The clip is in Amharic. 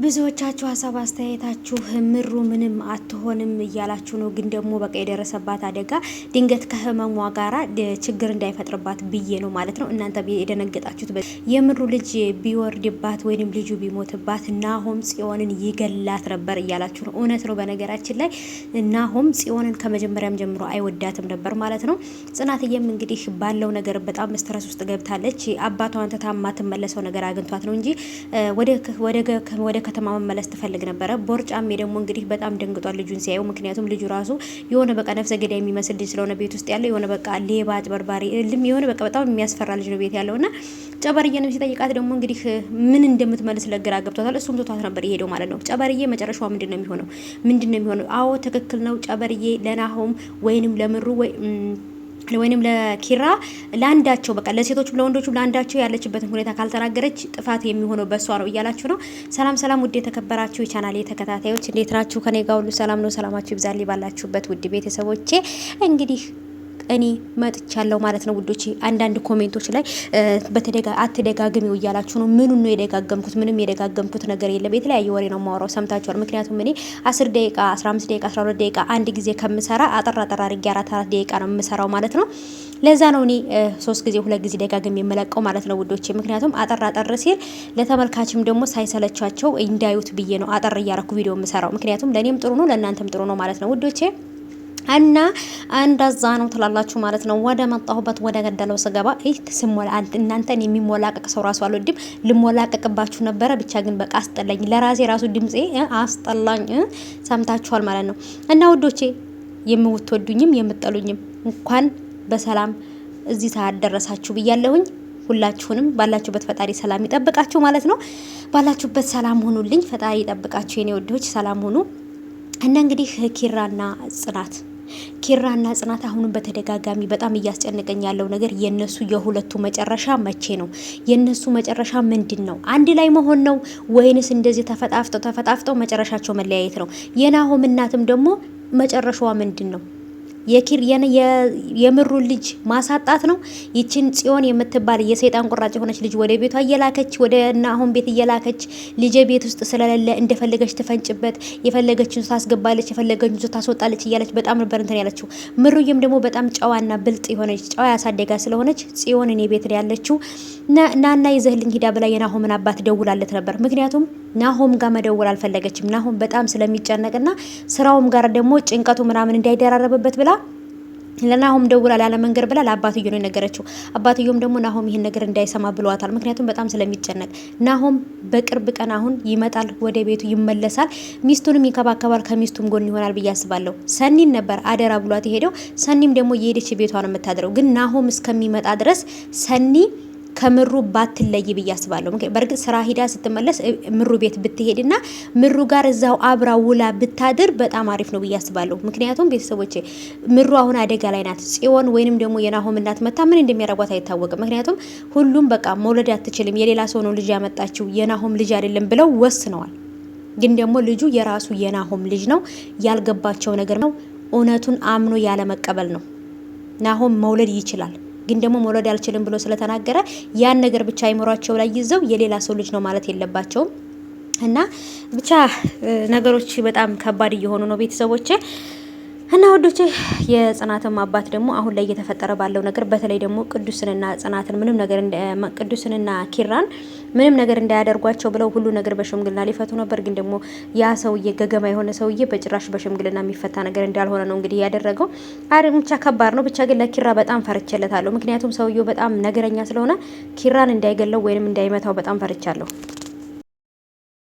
ብዙዎቻችሁ ሀሳብ አስተያየታችሁ ምሩ ምንም አትሆንም እያላችሁ ነው። ግን ደግሞ በቃ የደረሰባት አደጋ ድንገት ከህመሟ ጋራ ችግር እንዳይፈጥርባት ብዬ ነው ማለት ነው። እናንተ የደነገጣችሁት የምሩ ልጅ ቢወርድባት ወይንም ልጁ ቢሞትባት ናሆም ጽዮንን ይገላት ነበር እያላችሁ ነው። እውነት ነው። በነገራችን ላይ ናሆም ጽዮንን ከመጀመሪያም ጀምሮ አይወዳትም ነበር ማለት ነው። ጽናትዬም እንግዲህ ባለው ነገር በጣም ስትረስ ውስጥ ገብታለች። አባቷን ትታ የማትመለሰው ነገር አግኝቷት ነው እንጂ ወደ ከተማ መመለስ ትፈልግ ነበረ። ቦርጫሜ ደግሞ እንግዲህ በጣም ደንግጧል ልጁን ሲያየው። ምክንያቱም ልጁ ራሱ የሆነ በቃ ነፍሰ ገዳይ የሚመስል ልጅ ስለሆነ ቤት ውስጥ ያለው የሆነ በቃ ሌባ አጭበርባሪ የሆነ በቃ በጣም የሚያስፈራ ልጅ ነው ቤት ያለውና ጨበርዬንም ሲጠይቃት ደግሞ እንግዲህ ምን እንደምትመልስ ለግራ ገብቷታል። እሱም ትቷት ነበር የሄደው ማለት ነው። ጨበርዬ መጨረሻው ምንድነው የሚሆነው? አዎ ትክክል ነው። ጨበርዬ ለናሆም ወይንም ለምሩ ወይንም ለኪራ ለአንዳቸው በቃ ለሴቶችም ለወንዶችም ለአንዳቸው ያለችበትን ሁኔታ ካልተናገረች ጥፋት የሚሆነው በሷ ነው እያላችሁ ነው። ሰላም ውድ የተከበራችሁ የቻናሌ ተከታታዮች እንዴት ናችሁ? ከኔ ጋር ሁሉ ሰላም ነው። ሰላማችሁ ይብዛልኝ ባላችሁበት ውድ ቤተሰቦቼ። እንግዲህ እኔ መጥቻለሁ ማለት ነው ውዶቼ። አንዳንድ ኮሜንቶች ላይ አትደጋግሚው እያላችሁ ነው። ምኑን ነው የደጋገምኩት? ምንም የደጋገምኩት ነገር የለም። የተለያየ ወሬ ነው የማወራው፣ ሰምታችኋል። ምክንያቱም እኔ 10 ደቂቃ 15 ደቂቃ 12 ደቂቃ አንድ ጊዜ ከምሰራ አጠራ አድርጌ 4 ደቂቃ ነው የምሰራው ማለት ነው። ለዛ ነው እኔ 3 ጊዜ 2 ጊዜ ደጋግሜ የምለቀው ማለት ነው ውዶቼ። ምክንያቱም አጠር ሲል ለተመልካችም ደግሞ ሳይሰለቻቸው እንዳዩት ብዬ ነው አጠር እያረኩ ቪዲዮ የምሰራው። ምክንያቱም ለኔም ጥሩ ነው ለእናንተም ጥሩ ነው ማለት ነው ውዶቼ። እና እንደዛ ነው ትላላችሁ ማለት ነው። ወደ መጣሁበት ወደ ገደለው ስገባ እናንተን የሚሞላቀቅ ሰው ራሱ አልወድም። ልሞላቀቅባችሁ ነበረ ብቻ ግን በቃ አስጠላኝ። ለራሴ ራሱ ድምጼ አስጠላኝ። ሰምታችኋል ማለት ነው። እና ውዶቼ የምትወዱኝም የምትጠሉኝም እንኳን በሰላም እዚህ ሰዓት ደረሳችሁ ብያለሁኝ። ሁላችሁንም ባላችሁበት ፈጣሪ ሰላም ይጠብቃችሁ ማለት ነው። ባላችሁበት ሰላም ሁኑልኝ። ፈጣሪ ይጠብቃችሁ የኔ ወዶች፣ ሰላም ሁኑ። እና እንግዲህ ኪራና ጽናት አሁንም በተደጋጋሚ በጣም እያስጨነቀኝ ያለው ነገር የነሱ የሁለቱ መጨረሻ መቼ ነው? የነሱ መጨረሻ ምንድነው? አንድ ላይ መሆን ነው ወይንስ እንደዚህ ተፈጣፍጠው መጨረሻቸው መለያየት ነው? የናሆም እናትም ደግሞ መጨረሻዋ ምንድነው? የምሩ ልጅ ማሳጣት ነው። ይችን ጽዮን የምትባል የሰይጣን ቁራጭ የሆነች ልጅ ወደ ቤቷ እየላከች ወደ ናሆም ቤት እየላከች ልጅ ቤት ውስጥ ስለሌለ እንደፈለገች ትፈንጭበት፣ የፈለገችን ታስገባለች፣ የፈለገችን ታስወጣለች እያለች በጣም ነበር እንትን ያለችው። ምሩዬም ደግሞ በጣም ጨዋና ብልጥ የሆነች ጨዋ ያሳደጋ ስለሆነች ጽዮን እኔ ቤት ላይ ያለችው ናና ይዘህልኝ ሂዳ ብላ የናሆምን አባት ደውላለት ነበር። ምክንያቱም ናሆም ጋር መደወል አልፈለገችም። ናሆም በጣም ስለሚጨነቅና ስራውም ጋር ደግሞ ጭንቀቱ ምናምን እንዳይደራረብበት ብላ ለናሆም ደውላ ያለ መንገር ብላ ለአባትዮ ነው የነገረችው። አባትዮም ደግሞ ናሆም ይሄን ነገር እንዳይሰማ ብሏታል። ምክንያቱም በጣም ስለሚጨነቅ ናሆም በቅርብ ቀን አሁን ይመጣል፣ ወደ ቤቱ ይመለሳል፣ ሚስቱንም ይከባከባል፣ ከሚስቱም ጎን ይሆናል ብዬ አስባለሁ። ሰኒን ነበር አደራ ብሏት የሄደው። ሰኒም ደግሞ የሄደች ቤቷ ነው የምታድረው። ግን ናሆም እስከሚመጣ ድረስ ሰኒ ከምሩ ባትለይ ብዬ አስባለሁ። በርግጥ ስራ ሂዳ ስትመለስ ምሩ ቤት ብትሄድና ምሩ ጋር እዛው አብራ ውላ ብታድር በጣም አሪፍ ነው ብዬ አስባለሁ። ምክንያቱም ቤተሰቦቼ ምሩ አሁን አደጋ ላይ ናት። ጽዮን ወይንም ደግሞ የናሆም እናት መታ ምን እንደሚያረጓት አይታወቅም። ምክንያቱም ሁሉም በቃ መውለድ አትችልም፣ የሌላ ሰው ነው ልጅ ያመጣችው፣ የናሆም ልጅ አይደለም ብለው ወስነዋል። ግን ደግሞ ልጁ የራሱ የናሆም ልጅ ነው። ያልገባቸው ነገር ነው እውነቱን አምኖ ያለ መቀበል ነው። ናሆም መውለድ ይችላል ግን ደግሞ መውለድ አልችልም ብሎ ስለተናገረ ያን ነገር ብቻ አይምሯቸው ላይ ይዘው የሌላ ሰው ልጅ ነው ማለት የለባቸውም። እና ብቻ ነገሮች በጣም ከባድ እየሆኑ ነው ቤተሰቦቼ። እና ወዶቼ የጽናትም አባት ደግሞ አሁን ላይ እየተፈጠረ ባለው ነገር በተለይ ደግሞ ቅዱስንና ጽናትን ቅዱስንና ኪራን ምንም ነገር እንዳያደርጓቸው ብለው ሁሉ ነገር በሽምግልና ሊፈቱ ነበር። ግን ደግሞ ያ ሰውዬ ገገማ የሆነ ሰውዬ በጭራሽ በሽምግልና የሚፈታ ነገር እንዳልሆነ ነው እንግዲህ ያደረገው። ብቻ ከባድ ነው። ብቻ ግን ለኪራ በጣም ፈርቼለታለሁ። ምክንያቱም ሰውዬው በጣም ነገረኛ ስለሆነ ኪራን እንዳይገለው ወይንም እንዳይመታው በጣም ፈርቻለሁ።